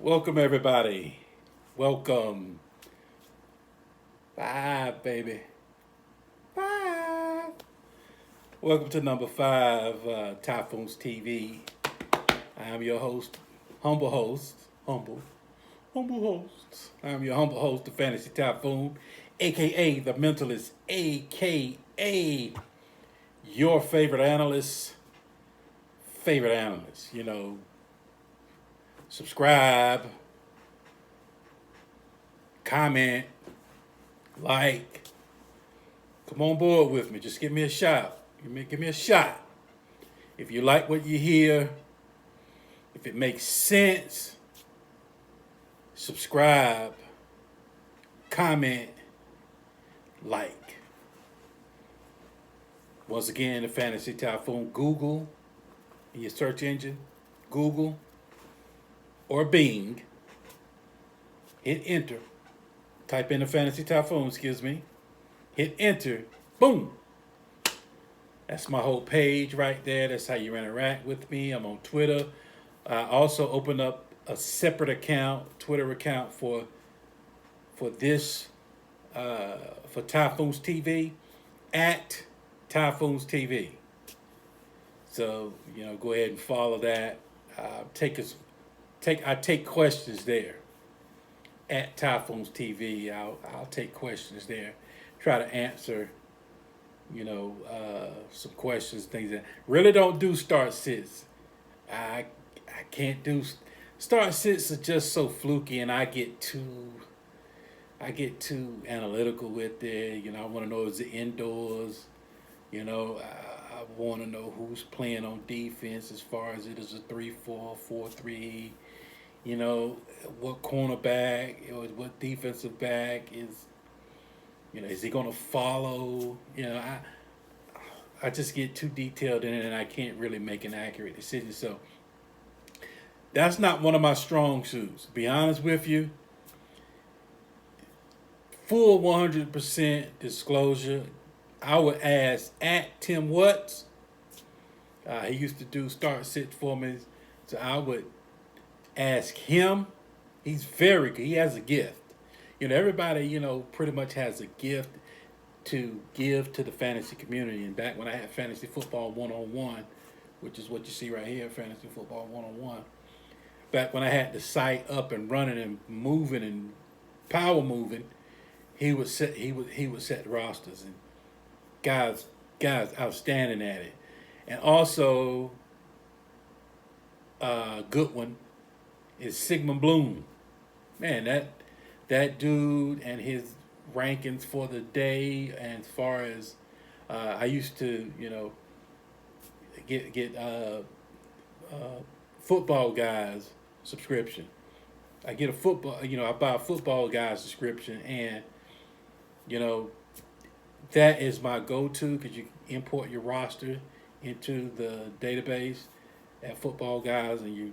Welcome, everybody. Welcome. Five, baby. Five. Welcome to number five, Typhoons TV. I am your host, humble host. I'm your humble host, the Fantasy Typhoon, aka the Mentalist, aka your favorite analyst. Subscribe, comment, like. Come on board with me. Just give me a shout. Give me a shot. If you like what you hear, if it makes sense, subscribe, comment, like. Once again, the Fantasy Typhoon. Google in your search engine. Google or Bing. Hit enter. Type in the Fantasy Typhoon, hit enter, boom. That's my whole page right there. That's how you interact with me. I'm on Twitter. I also opened up a separate Twitter account for this, for Typhoons TV, at Typhoons TV. So, go ahead and follow that. I take questions there at Typhoons TV. I'll take questions there. Try to answer, some questions, things that really don't do start sits. I can't do start sits are just so fluky, and I get too analytical with it. I want to know is it indoors. I want to know who's playing on defense as far as it is a 3-4, 4-3. What cornerback or what defensive back is. Is he going to follow? I just get too detailed in it, and I can't really make an accurate decision. So that's not one of my strong suits. To be honest with you, full 100% disclosure. I would ask at Tim Watts. He used to do start sit for me, so I would ask him. He's very good. He has a gift. Everybody, pretty much has a gift to give to the fantasy community. And back when I had Fantasy Football 101, which is what you see right here, Fantasy Football 101, back when I had the site up and running and moving and power moving, he would set rosters, and guys outstanding at it. And also, good one is Sigmund Bloom. Man, that dude and his rankings for the day, and as far as I used to, get Football Guys subscription. I get I buy a Football Guys subscription, and that is my go-to because you import your roster into the database at Football Guys, and you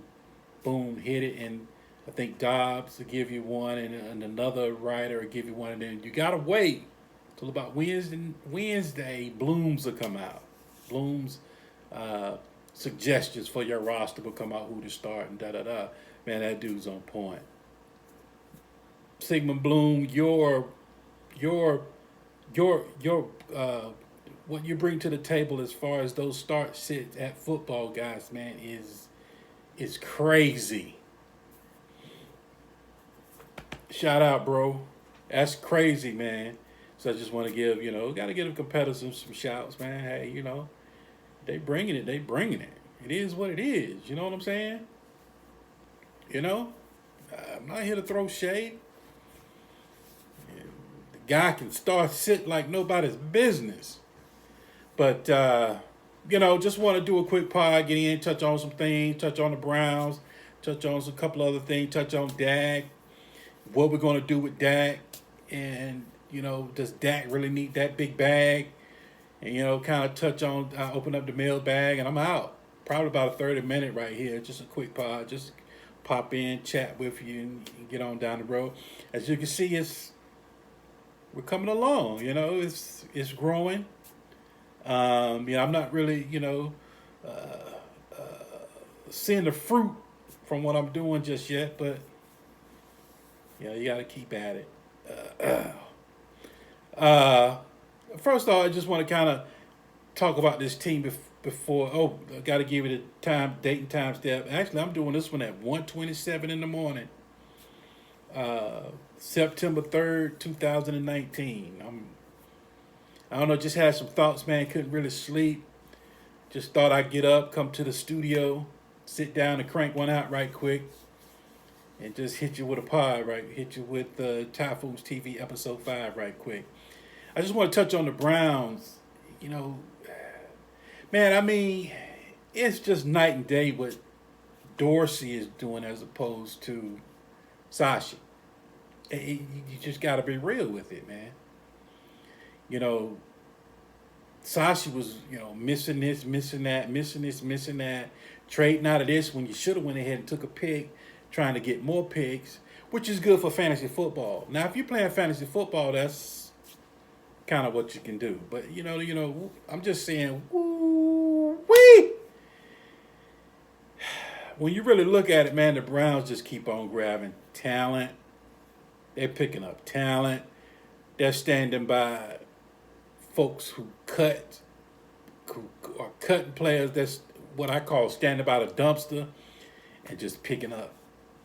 boom hit it, and I think Dobbs will give you one, and another writer will give you one, and then you gotta wait till about Wednesday. Blooms will come out. Blooms suggestions for your roster will come out, who to start and da da da. Man, that dude's on point. Sigmund Bloom, your what you bring to the table as far as those start sits at Football Guys, man, is crazy. Shout out, bro. That's crazy, man. So I just want to give, got to give the competitors some shouts, man. Hey, they bringing it. It is what it is. You know what I'm saying? I'm not here to throw shade. The guy can start sit like nobody's business. But, just want to do a quick pod, get in, touch on some things, touch on the Browns, touch on a couple other things, touch on Dak, what we're going to do with Dak, and, does Dak really need that big bag? And, kind of touch on, open up the mailbag, and I'm out. Probably about a 30-minute right here, just a quick pod, just pop in, chat with you, and get on down the road. As you can see, we're coming along, it's growing. I'm not really, seeing the fruit from what I'm doing just yet, but You got to keep at it. Uh, First off, I just want to kind of talk about this team before. Oh, I got to give it a time, date and time step. Actually, I'm doing this one at 1:27 in the morning, September 3rd, 2019. I don't know, just had some thoughts, man. Couldn't really sleep. Just thought I'd get up, come to the studio, sit down and crank one out right quick, and just hit you with a pod, right? Hit you with Typhoons TV episode 5 right quick. I just want to touch on the Browns. You know, man, I mean, it's just night and day what Dorsey is doing as opposed to Sashi. You just got to be real with it, man. You know, Sashi was, missing this, missing that, missing this, missing that, trading out of this when you should have went ahead and took a pick, trying to get more picks, which is good for fantasy football. Now, if you're playing fantasy football, that's kind of what you can do. But I'm just saying, woo-wee. When you really look at it, man, the Browns just keep on grabbing talent. They're picking up talent. They're standing by folks who are cutting players. That's what I call standing by the dumpster and just picking up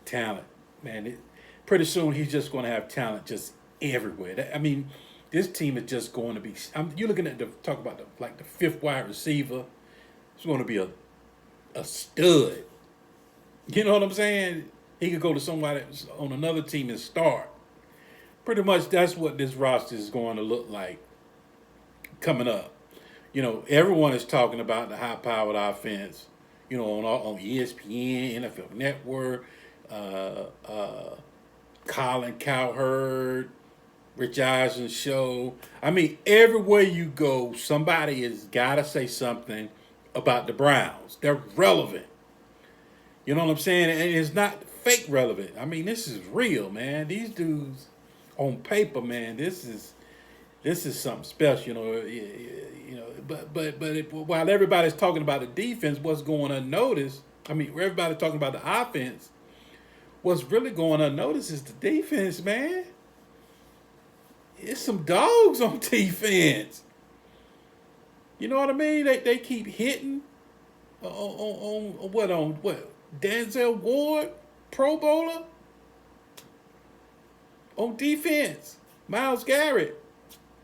talent. Man, pretty soon he's just going to have talent just everywhere. I mean, this team is just going to be. You're looking at talk about the fifth wide receiver. It's going to be a stud. You know what I'm saying? He could go to somebody on another team and start. Pretty much that's what this roster is going to look like coming up. Everyone is talking about the high-powered offense, on ESPN, NFL Network, Colin Cowherd, Rich Eisen's show. I mean, everywhere you go, somebody has got to say something about the Browns. They're relevant. You know what I'm saying? And it's not fake relevant. I mean, this is real, man. These dudes, on paper, man, this is something special. But while everybody's talking about the defense, what's going unnoticed? I mean, everybody's talking about the offense. What's really going unnoticed is the defense, man. It's some dogs on defense. You know what I mean? They keep hitting on what? Denzel Ward, Pro Bowler on defense. Myles Garrett.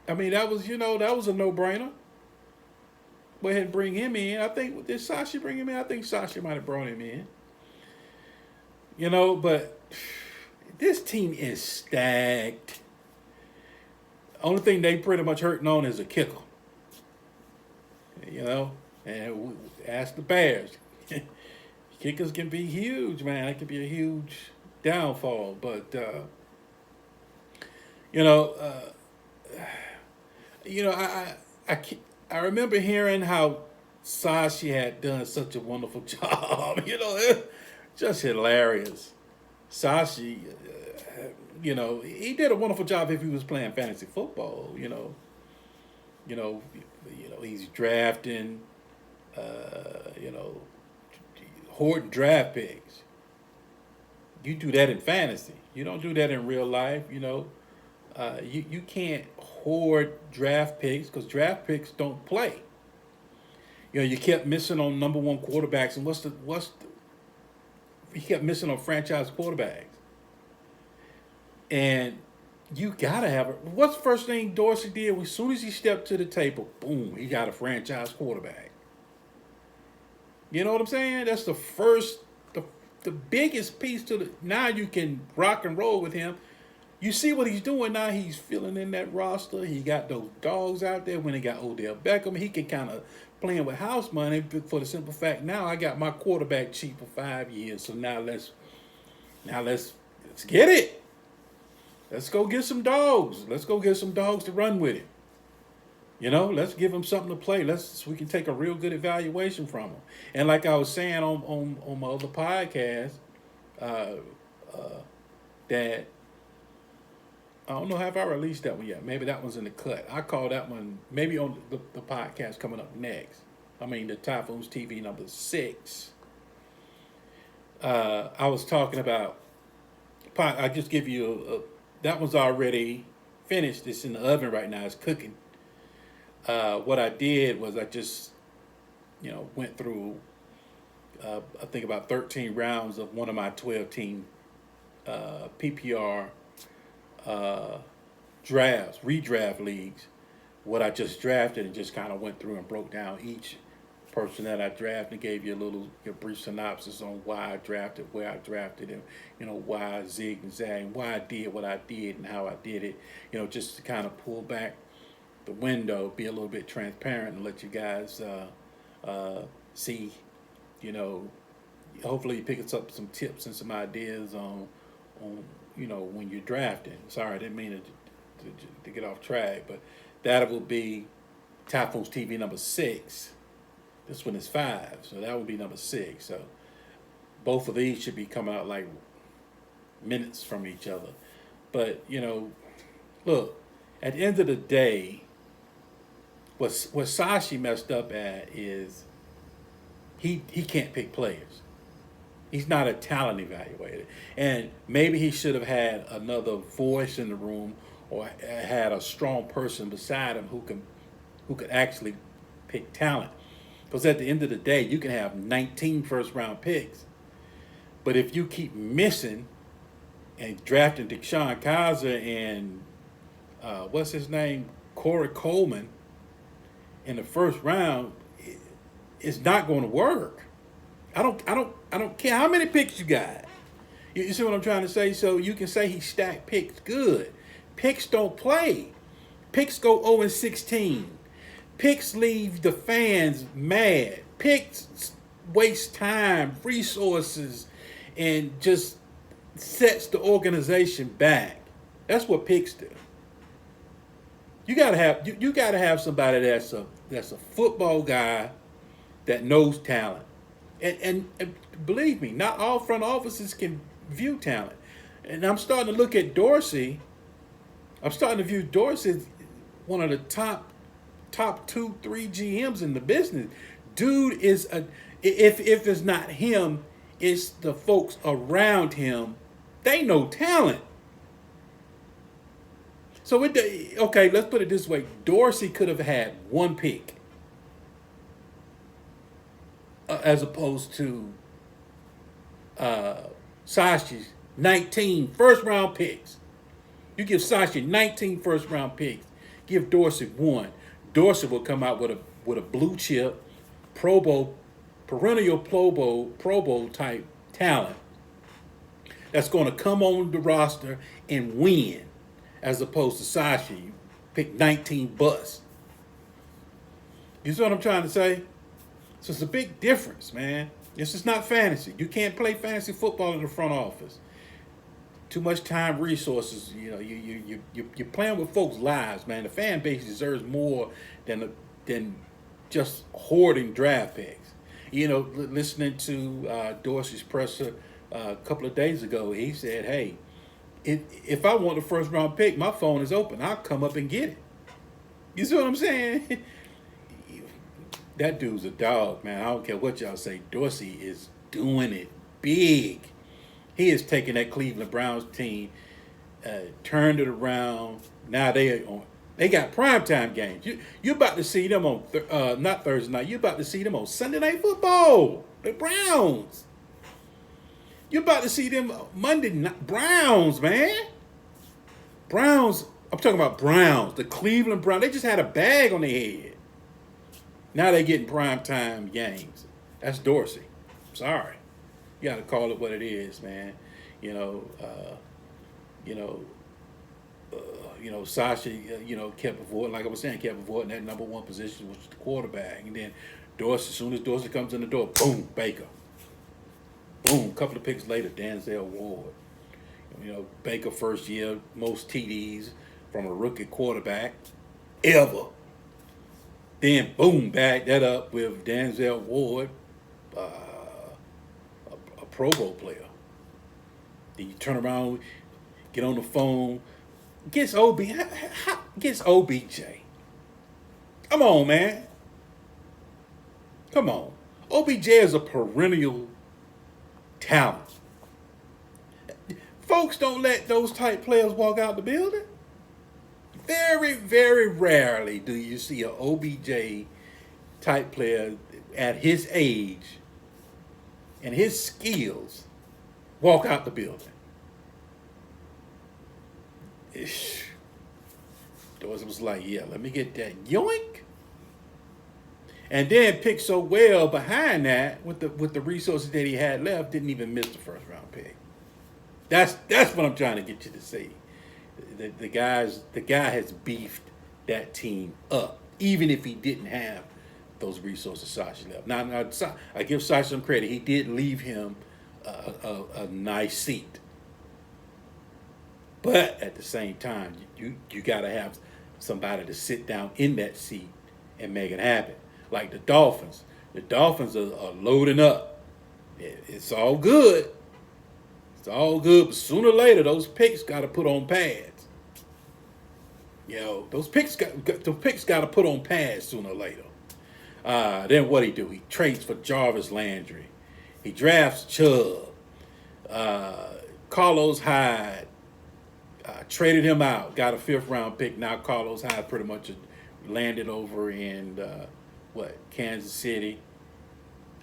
I mean, that was a no-brainer. Go ahead and bring him in. I think, did Sashi bring him in? I think Sashi might have brought him in. But this team is stacked. Only thing they pretty much hurting on is a kicker. And ask the Bears. Kickers can be huge, man. It can be a huge downfall. But, I remember hearing how Sashi had done such a wonderful job. Just hilarious. Sashi, he did a wonderful job if he was playing fantasy football. He's drafting, hoarding draft picks. You do that in fantasy. You don't do that in real life. You can't hoard draft picks because draft picks don't play. You kept missing on number one quarterbacks, and you kept missing on franchise quarterbacks. And you gotta have what's the first thing Dorsey did? As soon as he stepped to the table, boom, he got a franchise quarterback. You know what I'm saying? That's the first, the biggest piece to now you can rock and roll with him. You see what he's doing now. He's filling in that roster. He got those dogs out there. When he got Odell Beckham, he can kind of playing with house money for the simple fact. Now I got my quarterback cheap for 5 years. So now let's get it. Let's go get some dogs. Let's go get some dogs to run with it. Let's give him something to play. We can take a real good evaluation from him. And like I was saying on my other podcast, that I don't know if I released that one yet. Maybe that one's in the cut. I call that one maybe on the podcast coming up next. I mean, the Typhoons TV number 6. I was talking about I just give you that one's already finished. It's in the oven right now. It's cooking. What I did was I just, went through, I think about 13 rounds of one of my 12 team PPR uh, redraft leagues. What I just drafted and just kind of went through and broke down each person that I drafted and gave you a brief synopsis on why I drafted, where I drafted him, why I zigged and zagged, why I did what I did and how I did it, just to kind of pull back the window, be a little bit transparent and let you guys see, hopefully you pick up some tips and some ideas on when you're drafting. Sorry, I didn't mean to get off track, but that will be Typhoons TV number 6. This one is 5, so that would be number 6. So both of these should be coming out like minutes from each other. But look, at the end of the day, what Sashi messed up at is he can't pick players. He's not a talent evaluator, and maybe he should have had another voice in the room or had a strong person beside him who could actually pick talent. Because at the end of the day, you can have 19 first-round picks, but if you keep missing and drafting Deshaun Kaiser and what's his name, Corey Coleman in the first round, it's not going to work. I don't care how many picks you got. You see what I'm trying to say? So you can say he stacked picks good. Picks don't play. Picks go 0-16. Picks leave the fans mad. Picks waste time, resources, and just sets the organization back. That's what picks do. You gotta have somebody that's a football guy that knows talent. And believe me, not all front offices can view talent. And I'm starting to look at Dorsey. I'm starting to view Dorsey as one of the top 2-3 GMs in the business. Dude is if it's not him, it's the folks around him. They know talent. So okay, let's put it this way: Dorsey could have had one pick, as opposed to Sashi's 19 first-round picks. You give Sashi 19 first-round picks. Give Dorsey 1. Dorsey will come out with a blue chip, Pro Bowl, perennial Pro Bowl type talent that's going to come on the roster and win, as opposed to Sashi, you pick 19 busts. You see what I'm trying to say? So it's a big difference, man. This is not fantasy. You can't play fantasy football in the front office. Too much time, resources. You're playing with folks' lives, man. The fan base deserves more than just hoarding draft picks. Listening to Dorsey's presser a couple of days ago, he said, "Hey, if I want the first round pick, my phone is open. I'll come up and get it." You see what I'm saying? That dude's a dog, man. I don't care what y'all say. Dorsey is doing it big. He is taking that Cleveland Browns team, turned it around. Now they got primetime games. You about to see them on not Thursday night. You about to see them on Sunday Night Football. The Browns. You about to see them Monday night. Browns, man. Browns. I'm talking about Browns. The Cleveland Browns. They just had a bag on their head. Now they're getting primetime games. That's Dorsey. Sorry. You got to call it what it is, man. Sasha, kept avoiding, like I was saying, kept avoiding that number one position, which was the quarterback. And then Dorsey, as soon as Dorsey comes in the door, boom, Baker. Boom, a couple of picks later, Denzel Ward. Baker first year, most TDs from a rookie quarterback ever. Then, boom, back that up with Denzel Ward, a Pro Bowl player. Then you turn around, get on the phone, gets OBJ. Come on, man. Come on. OBJ is a perennial talent. Folks don't let those type players walk out the building. Very, very rarely do you see an OBJ type player at his age and his skills walk out the building. Dorsey was like, yeah, let me get that yoink. And then picked so well behind that with the resources that he had left, didn't even miss the first round pick. That's what I'm trying to get you to see. The guy has beefed that team up, even if he didn't have those resources Sasha left. Now I give Sasha some credit. He did leave him a nice seat. But at the same time, you got to have somebody to sit down in that seat and make it happen. Like the Dolphins. The Dolphins are loading up. It's all good. It's all good, but sooner or later, those picks got to put on pads. You know, those picks got to put on pads sooner or later. Then what he do? He trades for Jarvis Landry. He drafts Chubb. Carlos Hyde. Traded him out. Got a 5th round pick. Now Carlos Hyde pretty much landed over in Kansas City.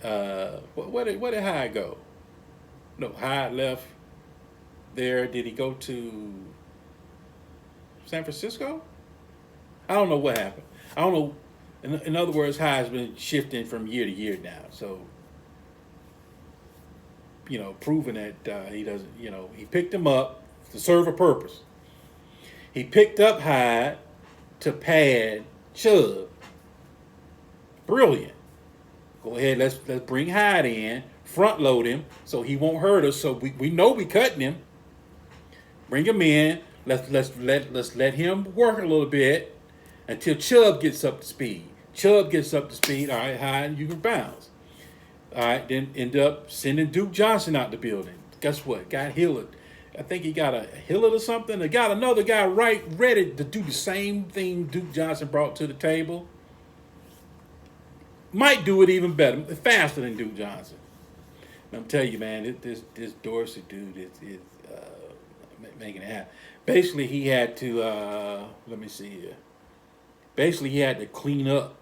Where did Hyde go? No, Hyde left there. Did he go to San Francisco? I don't know what happened. I don't know. In other words, Hyde's been shifting from year to year now. So, proving that he doesn't, he picked him up to serve a purpose. He picked up Hyde to pad Chubb. Brilliant. Go ahead, let's bring Hyde in, front load him so he won't hurt us. So we know we cutting him. Bring him in. Let's let him work a little bit until Chubb gets up to speed. Chubb gets up to speed. All right, Hyde, you can bounce. All right, then end up sending Duke Johnson out the building. Guess what? Got Hillard. I think he got a Hillard or something. They got another guy ready to do the same thing Duke Johnson brought to the table. Might do it even better, faster than Duke Johnson. I'm telling you, man, this Dorsey dude is making it happen. Basically, he had to, let me see here. Basically, he had to clean up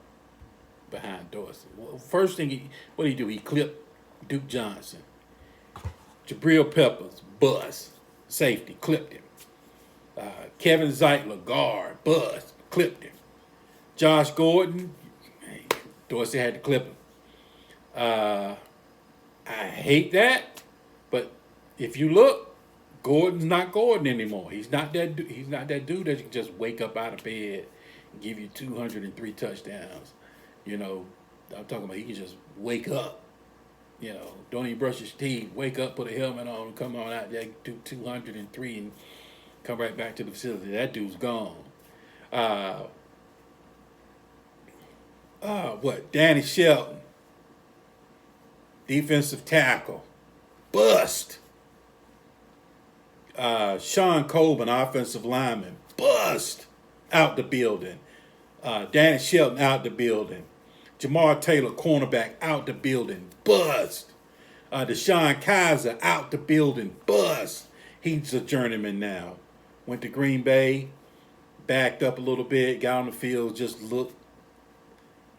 behind Dorsey. Well, first thing, what did he do? He clipped Duke Johnson. Jabril Peppers, bust. Safety, clipped him. Kevin Zeitler, guard, bust, clipped him. Josh Gordon, Dorsey had to clip him. I hate that, but if you look, Gordon's not Gordon anymore. He's not that dude that can just wake up out of bed and give you 203 touchdowns. I'm talking about he can just wake up. Don't even brush his teeth. Wake up, put a helmet on, and come on out there, do 203 and come right back to the facility. That dude's gone. Danny Shelton, defensive tackle, bust. Sean Colvin, offensive lineman, bust, out the building. Danny Shelton out the building. Jamar Taylor, cornerback, out the building, bust. Deshaun Kaiser out the building, bust. He's a journeyman now. Went to Green Bay, backed up a little bit, got on the field, just looked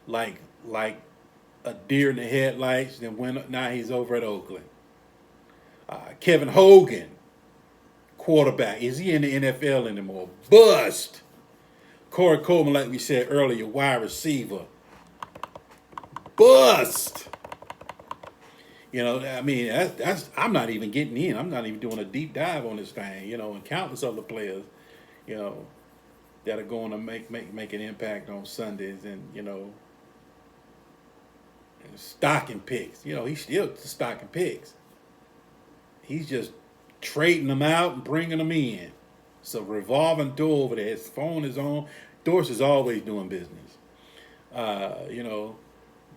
like a deer in the headlights. Then now he's over at Oakland. Kevin Hogan, quarterback. Is he in the NFL anymore? Bust. Corey Coleman, like we said earlier, wide receiver. Bust. That's I'm not even getting in. I'm not even doing a deep dive on this thing, and countless other players, that are going to make an impact on Sundays and stocking picks. He's still stocking picks. He's just trading them out and bringing them in. It's a revolving door over there. His phone is on. Dorsey's always doing business.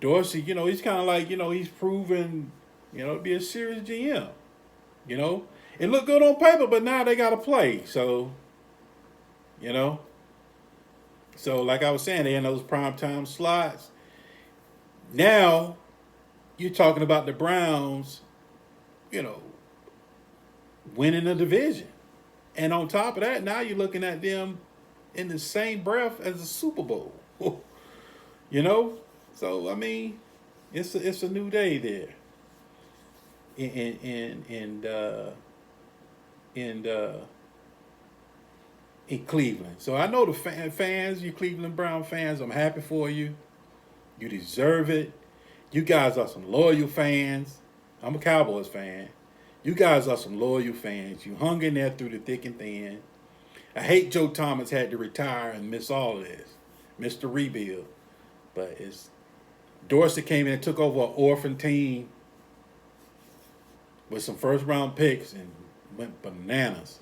Dorsey, he's kind of like, he's proven, to be a serious GM. It looked good on paper, but now they got to play. So, So, like I was saying, they in those primetime slots. Now, you're talking about the Browns, winning the division. And on top of that, now you're looking at them in the same breath as the Super Bowl. You know? So I mean, it's a new day there. In in Cleveland. So I know the fans, you Cleveland Brown fans, I'm happy for you. You deserve it. You guys are some loyal fans. I'm a Cowboys fan. You guys are some loyal fans. You hung in there through the thick and thin. I hate Joe Thomas had to retire and miss all of this, miss the rebuild. But it's Dorsey came in and took over an orphan team with some first round picks and went bananas.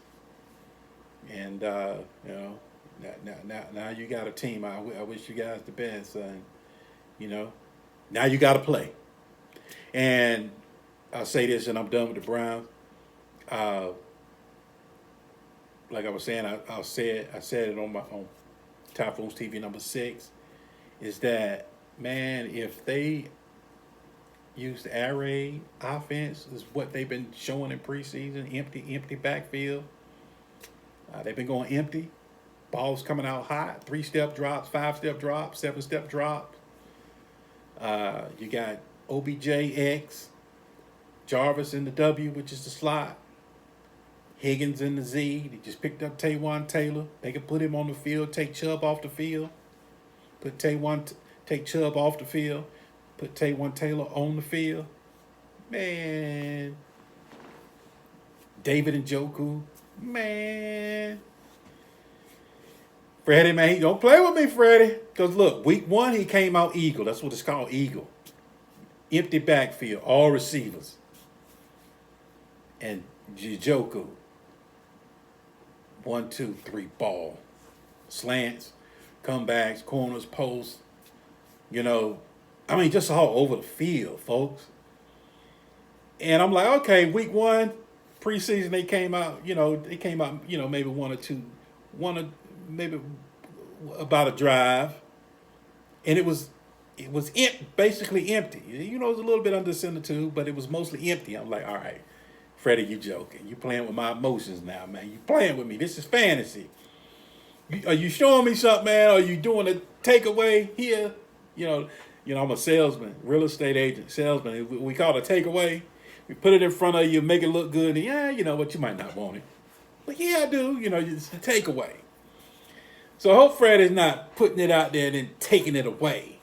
And you know, now you got a team. I wish you guys the best, son. You know, now you got to play. And I'll say this, and I'm done with the Browns. Uh, like I was saying, I said it on Typhoons TV #6. Is that, man? If they use the air raid offense, is what they've been showing in preseason, empty backfield. They've been going empty. Balls coming out hot. 3-step drops, 5-step drops, 7-step drops. You got OBJX, Jarvis in the W, which is the slot. Higgins in the Z. They just picked up Taywan Taylor. They can put him on the field, take Chubb off the field. Take Chubb off the field. Put Taywan Taylor on the field. Man. David Njoku. Man. Freddie, man, he don't play with me, Freddie. Because look, week 1, he came out eagle. That's what it's called, eagle. Empty backfield, all receivers. And Njoku. 1, 2, 3, ball. Slants, comebacks, corners, posts. You know, I mean, just all over the field, folks. And I'm like, okay, week 1, preseason, they came out, maybe maybe about a drive. And it was basically empty. You know, it was a little bit under center too, but it was mostly empty. I'm like, all right, Freddie, you joking. You playing with my emotions now, man. You playing with me. This is fantasy. Are you showing me something, man? Are you doing a takeaway here? You know, I'm a salesman, real estate agent, salesman. We call it a takeaway. We put it in front of you, make it look good. And yeah, you know what, you might not want it. But yeah, I do. You know, it's a takeaway. So I hope Fred is not putting it out there and then taking it away.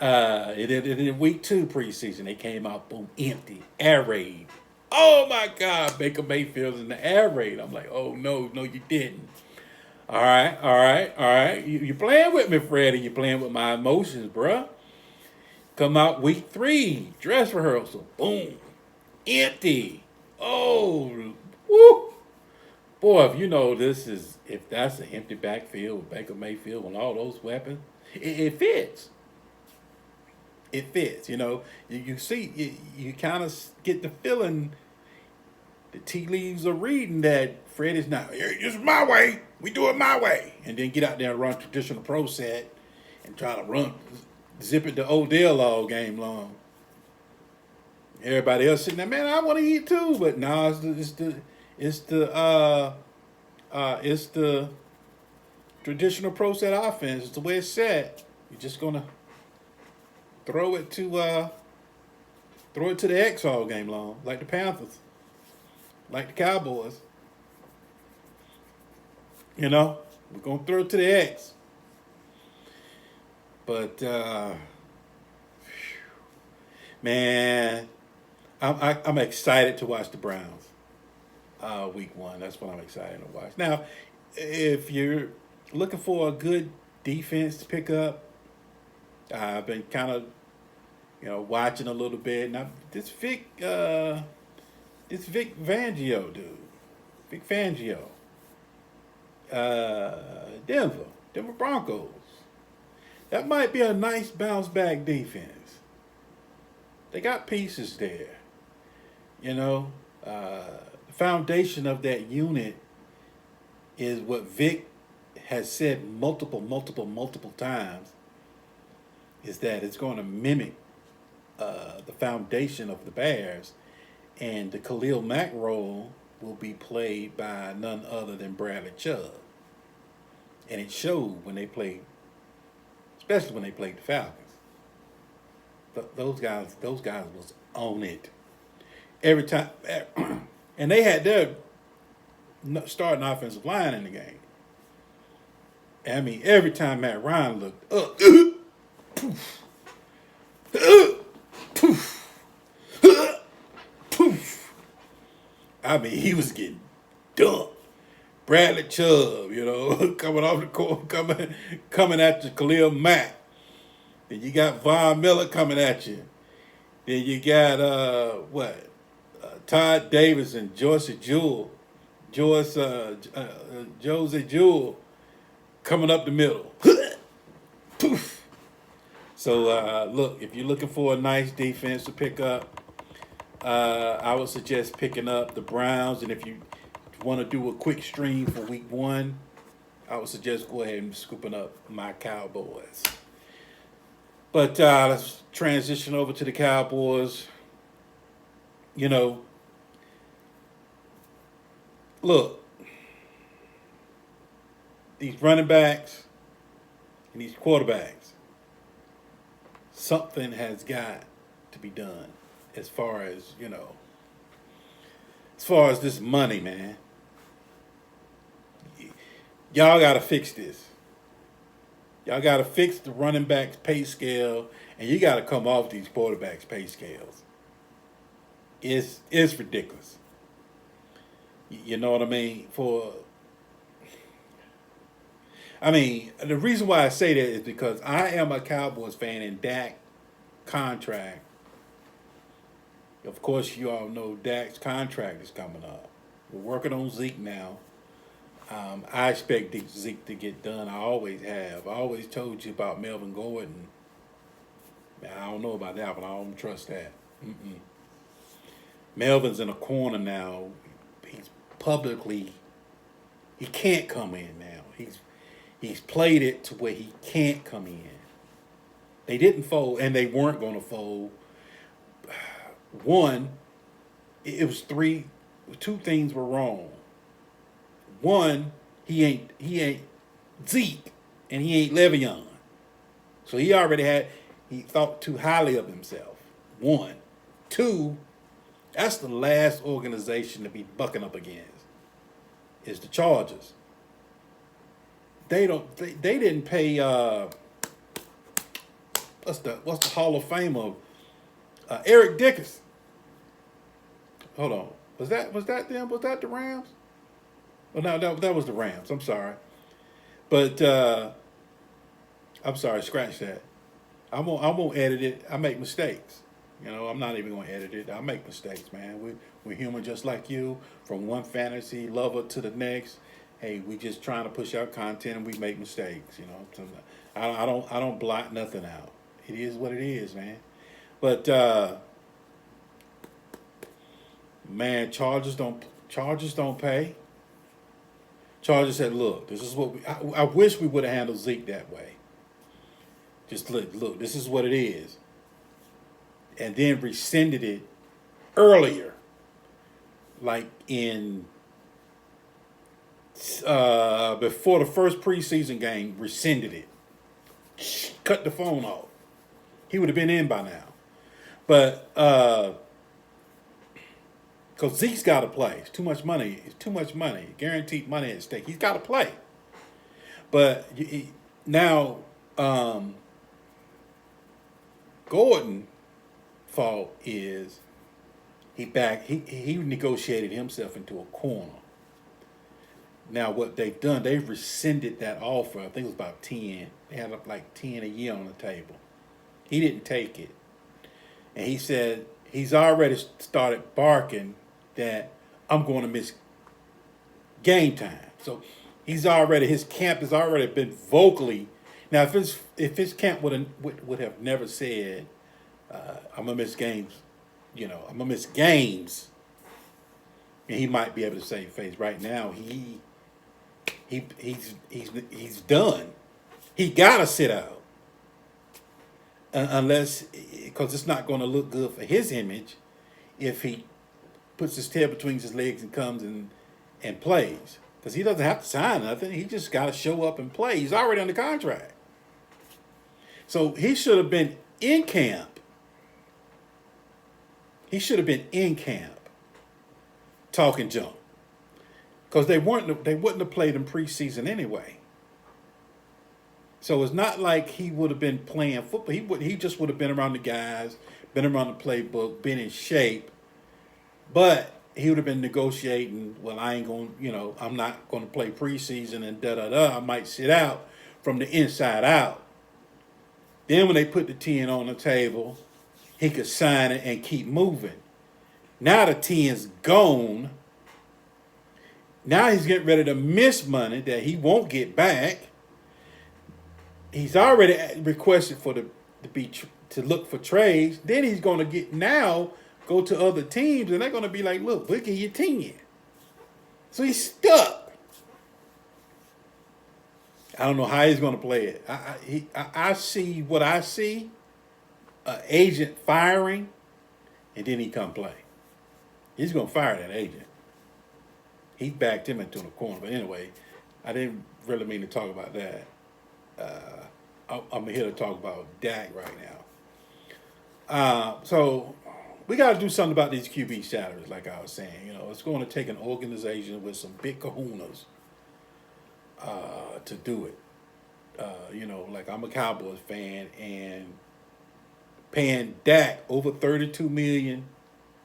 In week 2 preseason, they came out, boom, empty, air raid. Oh my God, Baker Mayfield's in the air raid. I'm like, oh no, you didn't. All right. You playing with me, Freddie. You playing with my emotions, bruh. Come out week 3, dress rehearsal, boom, empty. Oh, woo. Boy, if you know if that's an empty backfield with Baker Mayfield and all those weapons, it fits. It fits, you know. You see, you kind of get the feeling, the tea leaves are reading that Fred is not, it's my way, we do it my way. And then get out there and run traditional pro set and try to zip it to Odell all game long. Everybody else sitting there, man, I want to eat too. But no, it's the traditional pro set offense. It's the way it's set. You're just gonna throw it to the X all game long, like the Panthers, like the Cowboys. You know, we're gonna throw it to the X. But man, I'm excited to watch the Browns. Week 1, that's what I'm excited to watch. Now, if you're looking for a good defense to pick up, I've been kind of, watching a little bit. Now, this Vic Fangio dude, Vic Fangio, Denver Broncos. That might be a nice bounce back defense. They got pieces there. The foundation of that unit is what Vic has said multiple times, is that it's going to mimic the foundation of the Bears, and the Khalil Mack role will be played by none other than Bradley Chubb. And it showed when they played, especially when they played the Falcons. Those guys was on it every time, and they had their starting offensive line in the game. I mean, every time Matt Ryan looked up, poof, poof, poof. I mean, he was getting dumped. Bradley Chubb, coming off the court, coming at you, Khalil Mack. Then you got Von Miller coming at you. Then you got Todd Davis and Josey Jewell coming up the middle. Poof. So look, if you're looking for a nice defense to pick up, I would suggest picking up the Browns. And if you want to do a quick stream for week 1, I would suggest go ahead and scooping up my Cowboys. But let's transition over to the Cowboys. Look, these running backs and these quarterbacks, something has got to be done as far as this money, man. Y'all got to fix this. Y'all got to fix the running back's pay scale, and you got to come off these quarterbacks' pay scales. It's ridiculous. You know what I mean? The reason why I say that is because I am a Cowboys fan, and Dak contract. Of course, you all know Dak's contract is coming up. We're working on Zeke now. I expect Zeke to get done. I always have. I always told you about Melvin Gordon. I don't know about that, but I don't trust that. Melvin's in a corner now. He's publicly, he can't come in now. He's played it to where he can't come in. They didn't fold, and they weren't going to fold. One, it was two things were wrong. One, he ain't Zeke, and he ain't Le'Veon. So he thought too highly of himself. One. Two, that's the last organization to be bucking up against, is the Chargers. They didn't pay what's the Hall of Famer? Eric Dickerson. Hold on. Was that them? Was that the Rams? Well, no, that was the Rams. I'm sorry. But I'm sorry, scratch that. I won't edit it. I make mistakes. I'm not even going to edit it. I make mistakes, man. We're human just like you. From one fantasy lover to the next. Hey, we just trying to push out content, and we make mistakes. I don't blot nothing out. It is what it is, man. But man, Chargers don't pay. Chargers said, look, this is what I wish we would have handled Zeke that way. Just look, this is what it is. And then rescinded it earlier. Like in before the first preseason game, rescinded it. Cut the phone off. He would have been in by now. But because Zeke's got to play. It's too much money. It's too much money. Guaranteed money at stake. He's got to play. But now Gordon fault is he negotiated himself into a corner. Now what they've done, they've rescinded that offer. I think it was about 10. They had like 10 a year on the table. He didn't take it. And he said he's already started barking that I'm going to miss game time. So his camp has already been vocally. Now if his camp would have never said I'm gonna miss games, I'm gonna miss games, and he might be able to save face. Right now he's done. He gotta sit out unless, because it's not going to look good for his image if he puts his tail between his legs and comes and plays. Because he doesn't have to sign nothing. He just got to show up and play. He's already under contract. So he should have been in camp. He should have been in camp talking junk. Because they wouldn't have played him preseason anyway. So it's not like he would have been playing football. He just would have been around the guys, been around the playbook, been in shape. But he would have been negotiating, well, I ain't going to, I'm not going to play preseason and da-da-da. I might sit out from the inside out. Then when they put the 10 on the table, he could sign it and keep moving. Now the 10's gone. Now he's getting ready to miss money that he won't get back. He's already requested to look for trades. Then he's going to go to other teams, and they're going to be like, look at your 10. So he's stuck. I don't know how he's going to play it. I see what I see, an agent firing, and then he come play. He's going to fire that agent. He backed him into the corner. But anyway, I didn't really mean to talk about that. I'm here to talk about Dak right now. So we got to do something about these QB salaries, like I was saying. It's going to take an organization with some big kahunas to do it. Like I'm a Cowboys fan, and paying Dak over $32 million,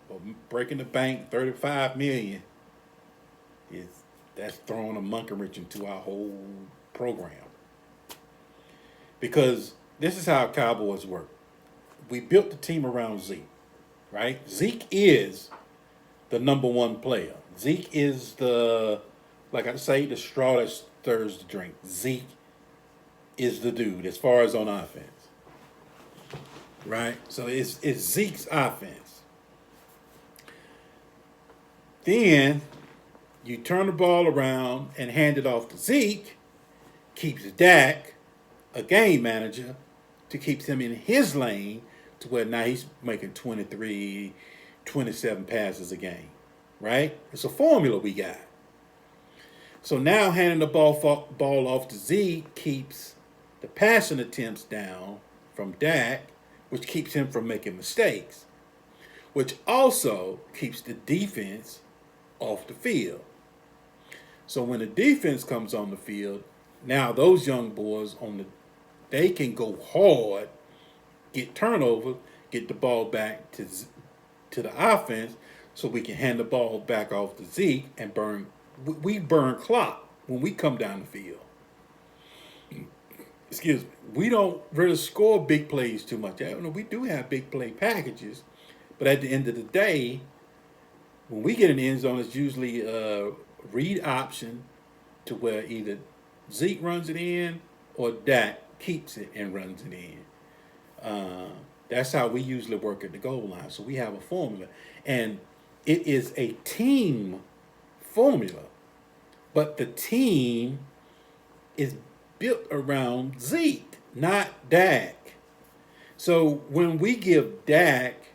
or breaking the bank $35 million, that's throwing a monkey wrench into our whole program. Because this is how Cowboys work. We built the team around Zeke, right? Zeke is the number one player. Zeke is like I say, the straw that stirs the drink. Zeke is the dude as far as on offense, right? So it's Zeke's offense. Then you turn the ball around and hand it off to Zeke, keeps Dak a game manager to keep him in his lane to where now he's making 23, 27 passes a game, right? It's a formula we got. So now handing the ball off to Zeke keeps the passing attempts down from Dak, which keeps him from making mistakes, which also keeps the defense off the field. So when the defense comes on the field, now those young boys they can go hard, get turnover, get the ball back to the offense, so we can hand the ball back off to Zeke and we burn clock when we come down the field. Excuse me. We don't really score big plays too much. We do have big play packages, but at the end of the day, when we get in the end zone, it's usually a read option to where either Zeke runs it in or Dak keeps it and runs it in. That's how we usually work at the goal line. So we have a formula. And it is a team formula. But the team is built around Zeke, not Dak. So when we give Dak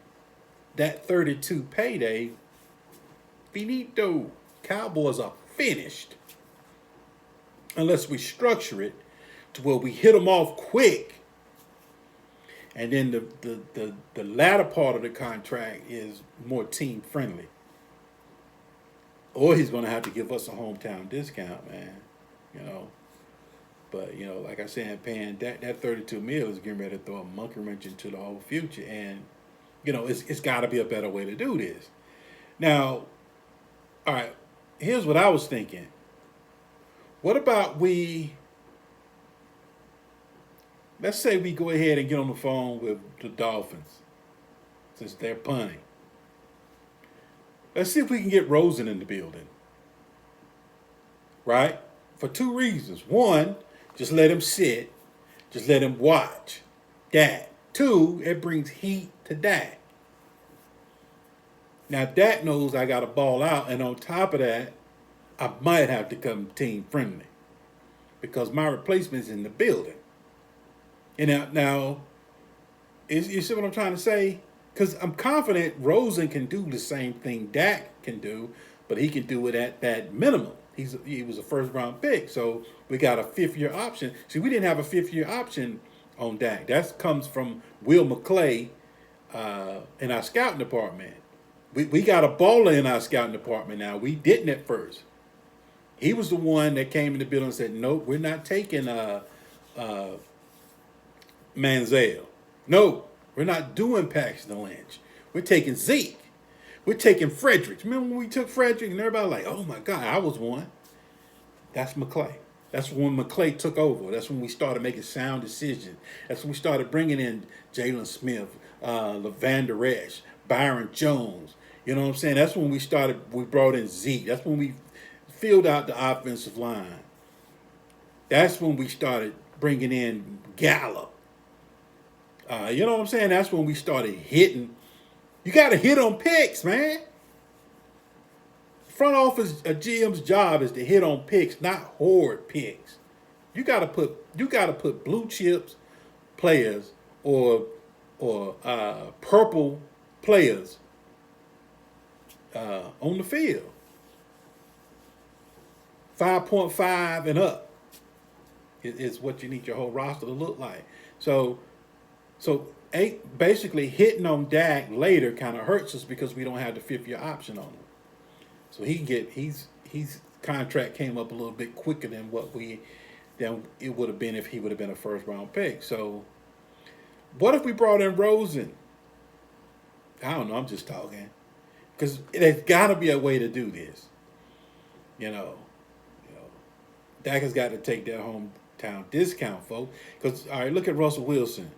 that 32 payday, finito, Cowboys are finished. Unless we structure it to where we hit them off quick, and then the latter part of the contract is more team friendly. Or he's going to have to give us a hometown discount, man. But like I said, paying that 32 mil is getting ready to throw a monkey wrench into the whole future, and it's got to be a better way to do this. Now, all right, here's what I was thinking. What about let's say we go ahead and get on the phone with the Dolphins, since they're punting. Let's see if we can get Rosen in the building. Right? For two reasons. One, just let him sit. Just let him watch Dak. Two, it brings heat to Dak. Now, Dak knows I got to ball out, and on top of that, I might have to come team friendly because my replacement's in the building. And now, you see what I'm trying to say? Because I'm confident Rosen can do the same thing Dak can do, but he can do it at that minimum. He was a first round pick, so we got a 5th-year option. See, we didn't have a 5th-year option on Dak. That comes from Will McClay in our scouting department. We got a baller in our scouting department now. We didn't at first. He was the one that came in the building and said, "Nope, we're not taking Manziel. No, we're not doing Paxton Lynch. We're taking Zeke. We're taking Fredericks." Remember when we took Frederick and everybody like, "Oh my God, I was one." That's McClay. That's when McClay took over. That's when we started making sound decisions. That's when we started bringing in Jalen Smith, Lavander Esch, Byron Jones. You know what I'm saying? That's when we brought in Zeke. That's when we filled out the offensive line. That's when we started bringing in Gallup. You know what I'm saying? That's when we started hitting. You got to hit on picks, man. Front office, a GM's job is to hit on picks, not hoard picks. You got to put blue chips players or purple players on the field. 5.5 and up is what you need your whole roster to look like. So basically hitting on Dak later kind of hurts us because we don't have the 5th-year option on him. So his contract came up a little bit quicker than it would have been if he would have been a first-round pick. So what if we brought in Rosen? I don't know. I'm just talking because there's got to be a way to do this. You know, Dak has got to take that hometown discount, folks. Because all right, look at Russell Wilson.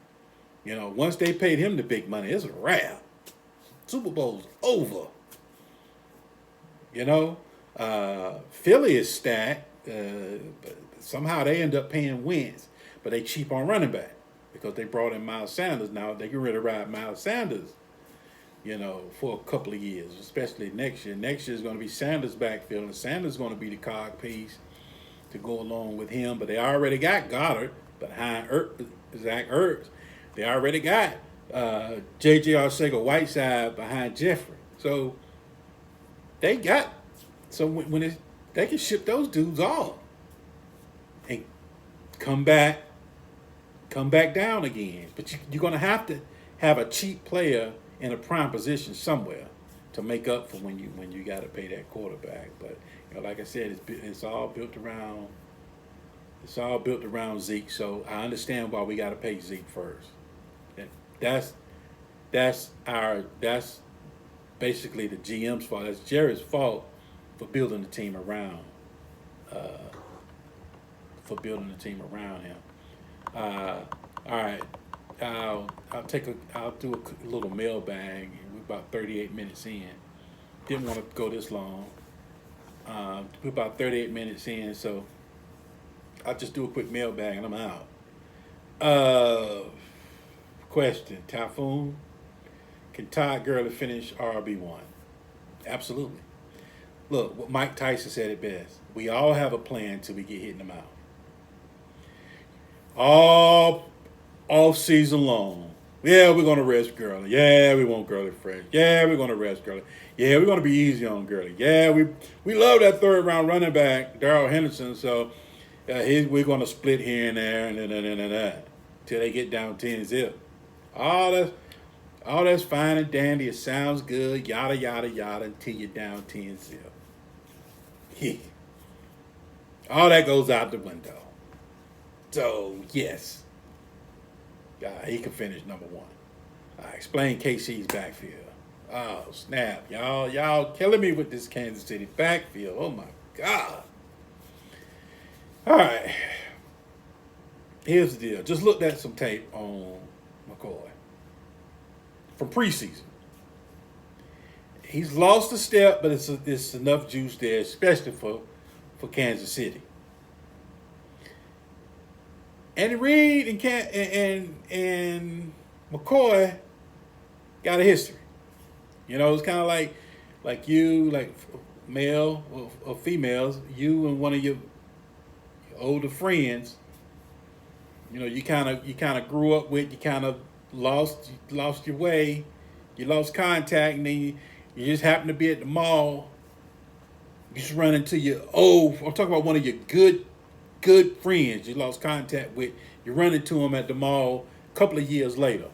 You know, once they paid him the big money, it's a wrap. Super Bowl's over. You know, Philly is stacked. But somehow they end up paying Wentz, but they cheap on running back because they brought in Miles Sanders. Now they get ready to ride Miles Sanders, you know, for a couple of years, especially next year. Next year is going to be Sanders' backfield, and Sanders is going to be the cog piece to go along with him. But they already got Goddard behind Zach Ertz. They already got J.J. Arcega-Whiteside behind Jeffrey. So they got they can ship those dudes off and come back down again. But you're going to have a cheap player in a prime position somewhere to make up for when you got to pay that quarterback. But you know, like I said, it's all built around Zeke. So I understand why we got to pay Zeke first. That's basically the GM's fault. That's Jerry's fault for building the team around him. All right, I'll do a little mailbag. We're about 38 minutes in. Didn't want to go this long. We're about 38 minutes in, so I'll just do a quick mailbag and I'm out. Question: Typhoon, can Todd Gurley finish RB1? Absolutely. Look, Mike Tyson said it best. We all have a plan till we get hit in the mouth. All season long. Yeah, we're going to rest Gurley. Yeah, we want Gurley fresh. Yeah, we're going to rest Gurley. Yeah, we're going to be easy on Gurley. Yeah, we love that third-round running back, Darrell Henderson, so we're going to split here and there and till they get down 10-0. All that's fine and dandy. It sounds good, yada, yada, yada, until you're down 10-0. All that goes out the window. So, yes, he can finish number one. Explain KC's backfield. Oh, snap. Y'all killing me with this Kansas City backfield. Oh, my God. All right. Here's the deal. Just looked at some tape on McCoy from preseason. He's lost a step, but it's enough juice there, especially for Kansas City. And Reed and McCoy got a history. You know, it's kind of like you, like male or females, you and one of your older friends. You know, you kind of grew up with, you kind of lost your way, You lost contact, and then you just happen to be at the mall. You just run into your I'm talking about one of your good friends you lost contact with. You run into him at the mall a couple of years later.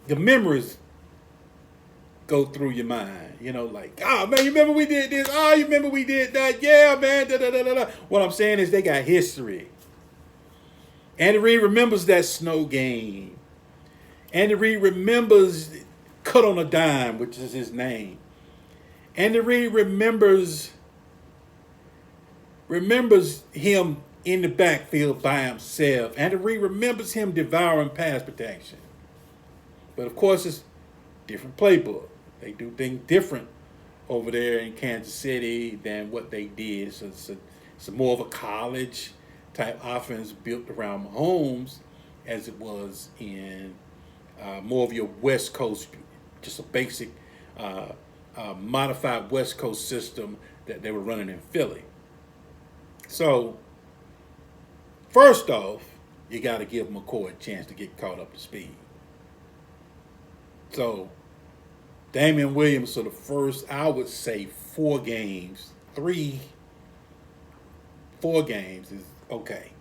The memories go through your mind. Like, oh man, you remember we did this? Oh, you remember we did that? Yeah, man. Da, da, da, da, da. What I'm saying is they got history. Andy Reid remembers that snow game. Andy Reid remembers Cut on a Dime, which is his name. Andy Reid remembers him in the backfield by himself. Andy Reid remembers him devouring pass protection. But of course, it's different playbook. They do things different over there in Kansas City than what they did. So it's more of a college type offense built around Mahomes as it was in more of your West Coast, just a basic modified West Coast system that they were running in Philly. So, first off, you got to give McCoy a chance to get caught up to speed. So, Damian Williams for the first, I would say, 4 games is okay.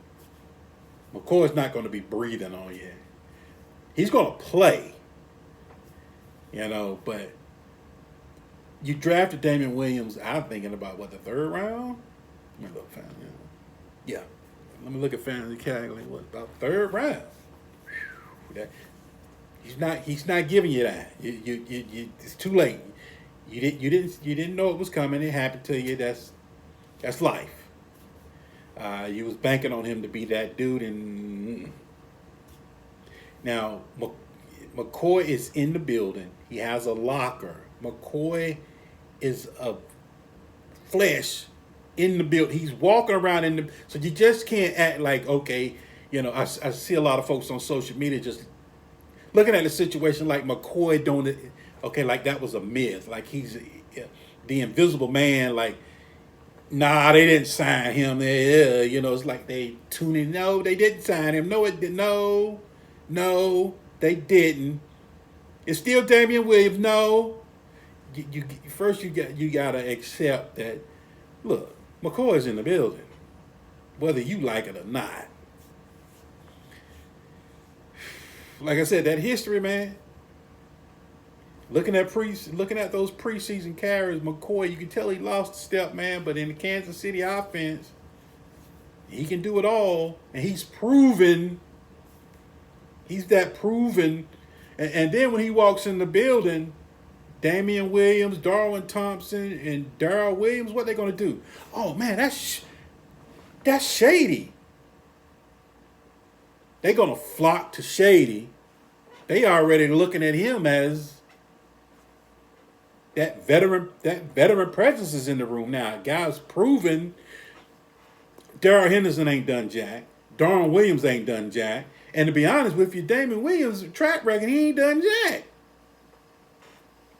McCoy's not going to be breathing on you. He's going to play, but you drafted Damian Williams, I'm thinking about, the 3rd round? Let me look, yeah. Let me look at fantasy calculating. What, about 3rd round? He's not giving you that. You it's too late. You didn't know it was coming. It happened to you. That's life. You was banking on him to be that dude, and now McCoy is in the building. He has a locker. McCoy is a flesh in the building. He's walking around so you just can't act like, okay, I see a lot of folks on social media just looking at the situation like McCoy like that was a myth. Like he's the invisible man. Like, nah, they didn't sign him. It's like they tuning. No, they didn't sign him. No, they didn't. It's still Damian Williams. No, you first you gotta accept that. Look, McCoy's in the building, whether you like it or not. Like I said, that history, man. Looking at those preseason carries, McCoy, you can tell he lost a step, man. But in the Kansas City offense, he can do it all, and he's proven. He's that proven. And then when he walks in the building, Damian Williams, Darwin Thompson, and Darrell Williams, what they going to do? Oh, man, that's Shady. They're going to flock to Shady. They already looking at him as that veteran presence is in the room now. Guys proven Darrell Henderson ain't done jack. Darwin Williams ain't done jack. And to be honest with you, Damian Williams' track record, he ain't done jack.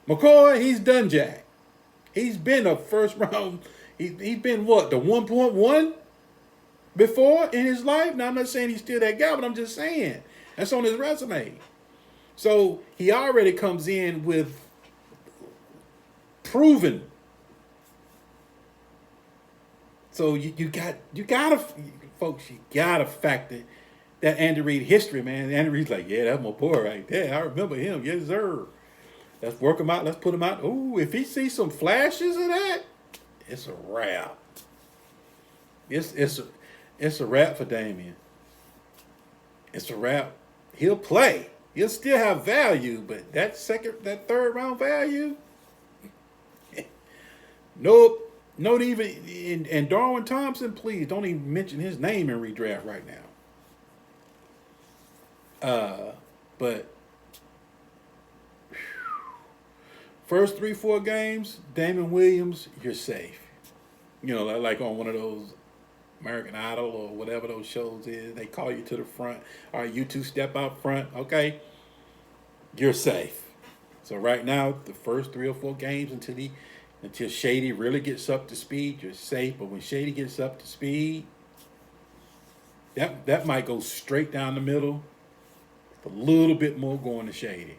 McCoy, he's done jack. He's been a first round. He's been what, the 1.1 before in his life? Now, I'm not saying he's still that guy, but I'm just saying that's on his resume. So he already comes in with proven. So you gotta folks, you gotta factor that Andy Reid history, man. Andy Reid's like, yeah, that's my boy right there. I remember him. Yes, sir. Let's work him out. Let's put him out. Ooh, if he sees some flashes of that, it's a wrap. It's a wrap for Damian. It's a wrap. He'll play. He'll still have value, but that 3rd round value, nope. Not even. And Darwin Thompson, please don't even mention his name in redraft right now. But first 3-4 games, Damian Williams, you're safe. Like on one of those American Idol or whatever those shows is, they call you to the front. All right, you two step out front. Okay, you're safe. So right now, the first 3 or 4 games until Shady really gets up to speed, you're safe. But when Shady gets up to speed, that might go straight down the middle. A little bit more going to Shady.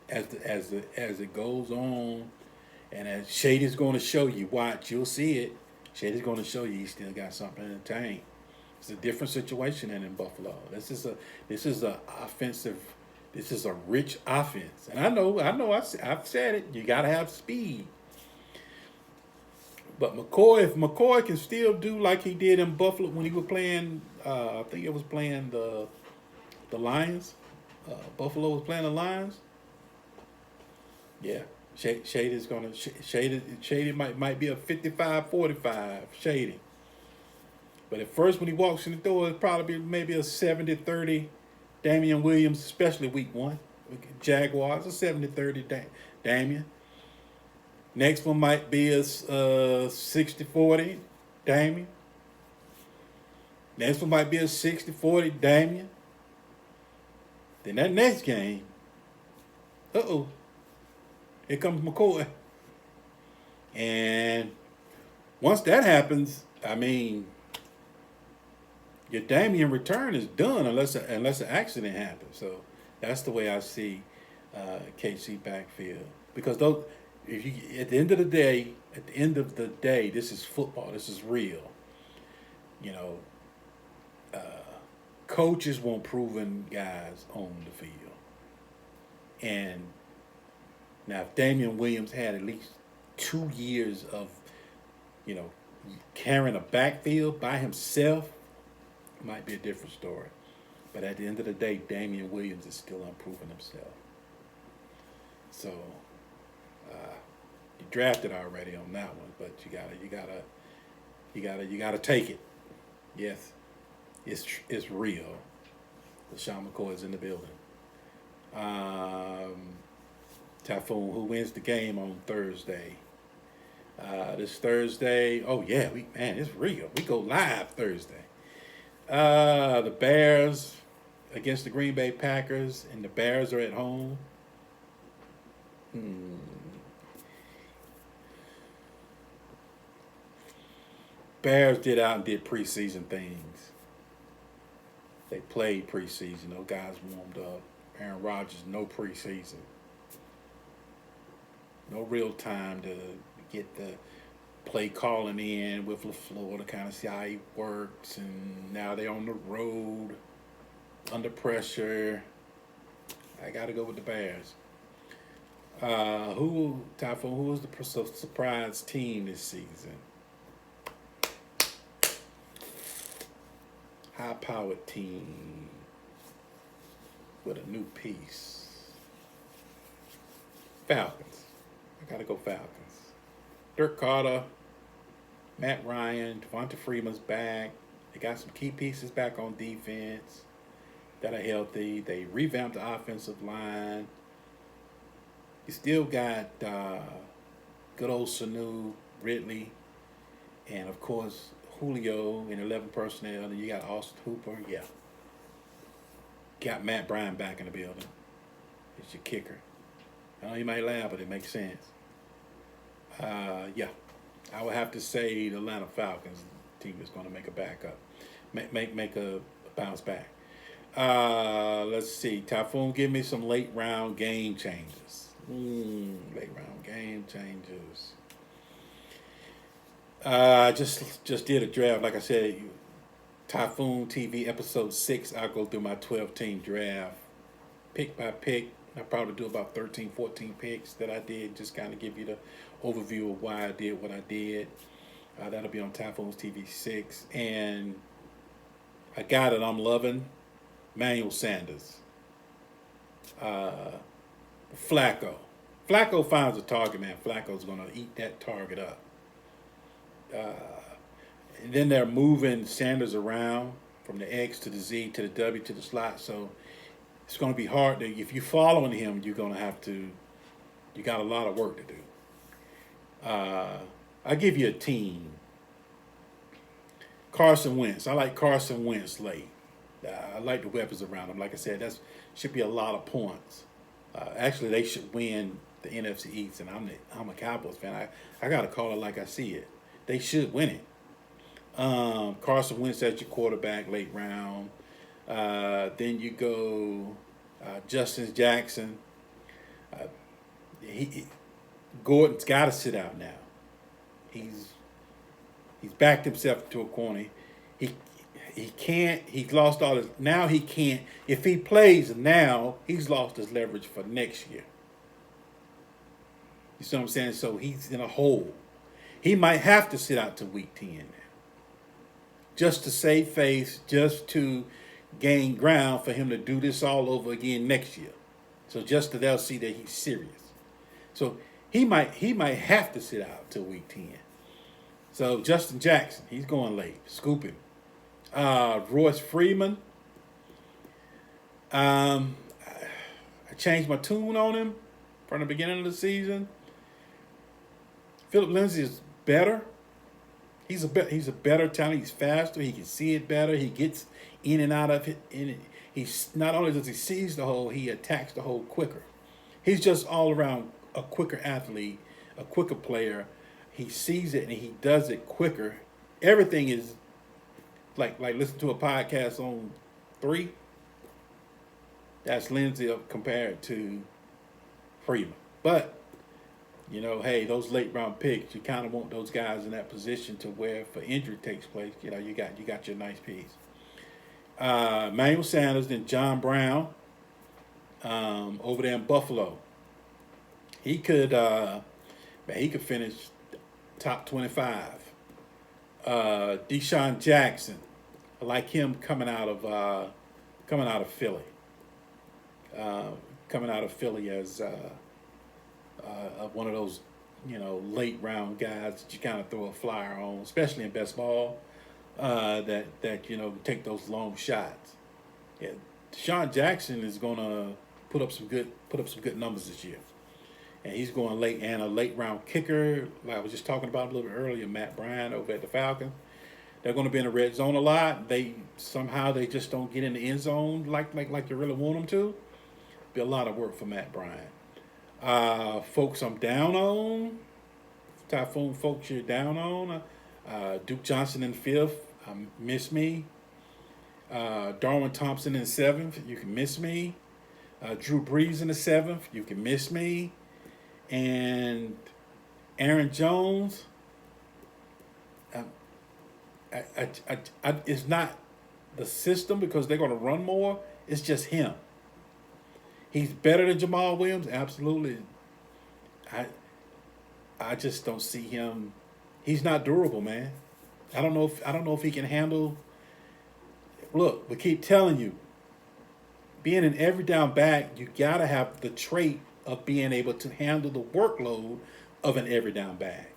as it goes on, and as Shady's going to show you, watch, you'll see it. Shady's going to show you he still got something in the tank. It's a different situation than in Buffalo. This is a offensive. This is a rich offense, and I've said it. You got to have speed. But McCoy, if McCoy can still do like he did in Buffalo when he was playing, I think it was playing the Lions. Buffalo was playing the Lions. Yeah, Shady's gonna Shady might be a 55-45 Shady. But at first, when he walks in the door, it'll probably be maybe a 70-30 Damian Williams, especially week one. Jaguars, a 70-30 Damian. Next one might be a 60-40 Damian. Next one might be a 60-40 Damian. Then that next game, here comes McCoy. And once that happens, I mean, your Damian return is done unless an accident happens. So that's the way I see KC backfield. Because those, if you at the end of the day, this is football. This is real. You know, coaches want proven guys on the field. And now, if Damian Williams had at least 2 years of, carrying a backfield by himself, it might be a different story. But at the end of the day, Damian Williams is still unproven himself. So, you drafted already on that one, but you gotta take it. Yes, it's real. LaShawn McCoy is in the building. Typhoon, who wins the game on Thursday? This Thursday, it's real. We go live Thursday. The Bears against the Green Bay Packers, and the Bears are at home. Bears did preseason things. They played preseason. Those guys warmed up. Aaron Rodgers, no preseason. No real time to get the play calling in with LaFleur to kind of see how he works. And now they're on the road, under pressure. I got to go with the Bears. Who was the surprise team this season? High-powered team with a new piece. Falcons. I got to go Falcons. Dirk Carter, Matt Ryan, Devonta Freeman's back. They got some key pieces back on defense that are healthy. They revamped the offensive line. You still got good old Sanu, Ridley, and of course Julio in 11 personnel. And you got Austin Hooper. Yeah. Got Matt Bryan back in the building. It's your kicker. I know you might laugh, but it makes sense. I would have to say the Atlanta Falcons team is going to make a backup, make a bounce back. Let's see. Typhoon, give me some late round game changes. Late round game changes. Just did a draft. Like I said, Typhoon TV episode 6. I'll go through my 12-team draft, pick by pick. I'll probably do about 13, 14 picks that I did. Just kind of give you the overview of why I did what I did. That'll be on Typhoons TV 6. And a guy that I'm loving, Manuel Sanders. Flacco. Flacco finds a target, man. Flacco's going to eat that target up. And then they're moving Sanders around from the X to the Z to the W to the slot. So it's going to be hard to, if you're following him, you got a lot of work to do. I'll give you a team. Carson Wentz. I like Carson Wentz late. I like the weapons around him. Like I said, that should be a lot of points. Actually, they should win the NFC East, and I'm a Cowboys fan. I got to call it like I see it. They should win it. Carson Wentz as your quarterback late round. Then you go Justin Jackson. He Gordon's got to sit out now. He's backed himself to a corner. He he can't. He's lost all his. Now he can't. If he plays now, he's lost his leverage for next year. You see what I'm saying? So he's in a hole. He might have to sit out to week 10 now, just to save face, just to gain ground for him to do this all over again next year. So just that they'll see that he's serious. So he might have to sit out till week 10. So Justin Jackson, he's going late. Scoop him. Royce Freeman. I changed my tune on him from the beginning of the season. Philip Lindsay is better. He's a better talent. He's faster. He can see it better. He gets in and out of it. He's not only does he seize the hole, he attacks the hole quicker. He's just all around a quicker athlete, a quicker player. He sees it and he does it quicker. Everything is like listen to a podcast on 3. That's Lindsay compared to Freeman. But you know, hey, those late round picks, you kind of want those guys in that position to where if an injury takes place, you know, you got your nice piece. Emmanuel Sanders, then John Brown, over there in Buffalo. He could finish top 25. Deshaun Jackson, I like him coming out of Philly. Coming out of Philly as one of those, you know, late round guys that you kind of throw a flyer on, especially in best ball, that you know, take those long shots. Yeah, Deshaun Jackson is gonna put up some good numbers this year, and he's going late, and a late round kicker. Like I was just talking about a little bit earlier, Matt Bryant over at the Falcons. They're going to be in the red zone a lot. They just don't get in the end zone like you really want them to. Be a lot of work for Matt Bryant. Folks I'm down on, Typhoon folks you're down on, Duke Johnson in 5th, miss me. Darwin Thompson in 7th, you can miss me. Drew Brees in the 7th, you can miss me. And Aaron Jones, it's not the system because they're going to run more, it's just him. He's better than Jamal Williams, absolutely. I just don't see him. He's not durable, man. I don't know if he can handle. Look, we keep telling you, being an every down back, you gotta have the trait of being able to handle the workload of an every down back.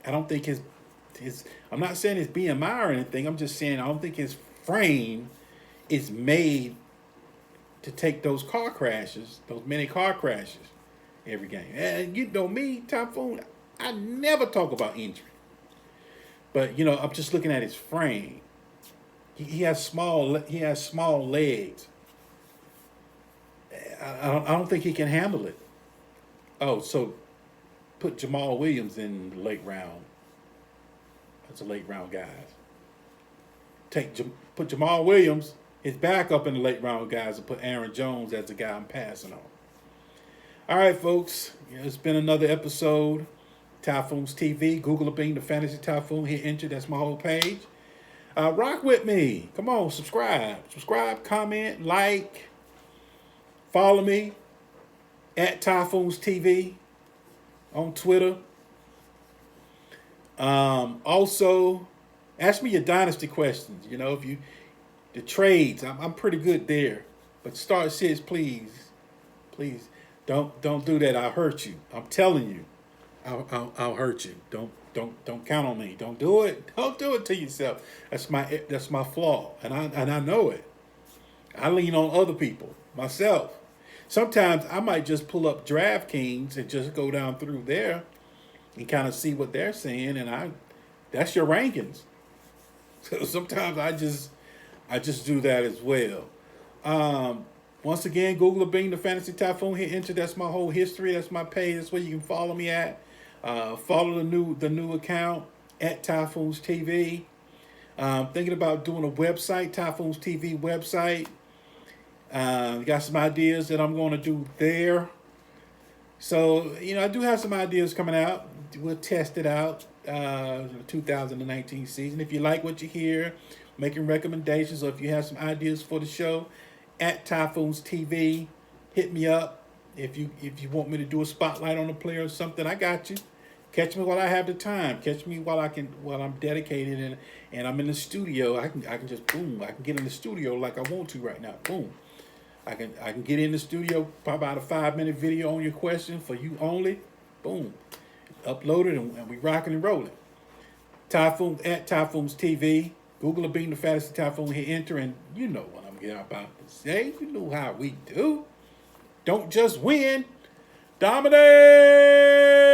I don't think his. I'm not saying his BMI or anything. I'm just saying I don't think his frame is made to take those car crashes, those many car crashes every game. And you know me, Typhoon, I never talk about injury. But, you know, I'm just looking at his frame. He has small legs. I don't think he can handle it. Oh, so put Jamal Williams in the late round. That's a late round guy. Put Jamal Williams, his backup in the late round guys, and put Aaron Jones as the guy I'm passing on. All right, folks. It's been another episode. Typhoons TV. Google it being the Fantasy Typhoon. Hit enter. That's my whole page. Rock with me. Come on, subscribe. Subscribe, comment, like. Follow me at Typhoons TV on Twitter. Also, ask me your dynasty questions. You know, the trades, I'm pretty good there. But start sits, please don't do that. I'll hurt you. I'm telling you, I'll hurt you. Don't count on me. Don't do it. Don't do it to yourself. That's my flaw, and I know it. I lean on other people, myself. Sometimes I might just pull up DraftKings and just go down through there and kind of see what they're saying, and that's your rankings. So sometimes I just do that as well. Once again, Google being the Fantasy Typhoon. Hit enter. That's my whole history. That's my page. That's where you can follow me at. Follow the new account at Typhoons TV. Thinking about doing a website, Typhoons TV website. Got some ideas that I'm going to do there. So, I do have some ideas coming out. We'll test it out, 2019 season. If you like what you hear, making recommendations, or if you have some ideas for the show, at Typhoons TV, hit me up. If you want me to do a spotlight on a player or something, I got you. Catch me while I have the time. Catch me while I'm dedicated and I'm in the studio. I can just boom. I can get in the studio like I want to right now. Boom. I can get in the studio, pop out a 5-minute video on your question for you only. Boom. Upload it and we rocking and rolling. At Typhoons TV. Google being the fattest typhoon, hit enter, and you know what I'm about to say. You know how we do. Don't just win. Dominate!